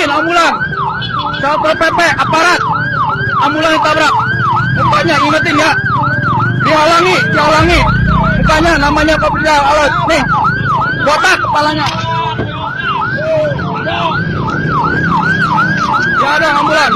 ambulan. Satpol PP, aparat. Ambulan ditabrak. Mukanya ingetin ya. Dihalangi. Mukanya namanya pria. Nih, botak kepalanya. Ya ada ambulan.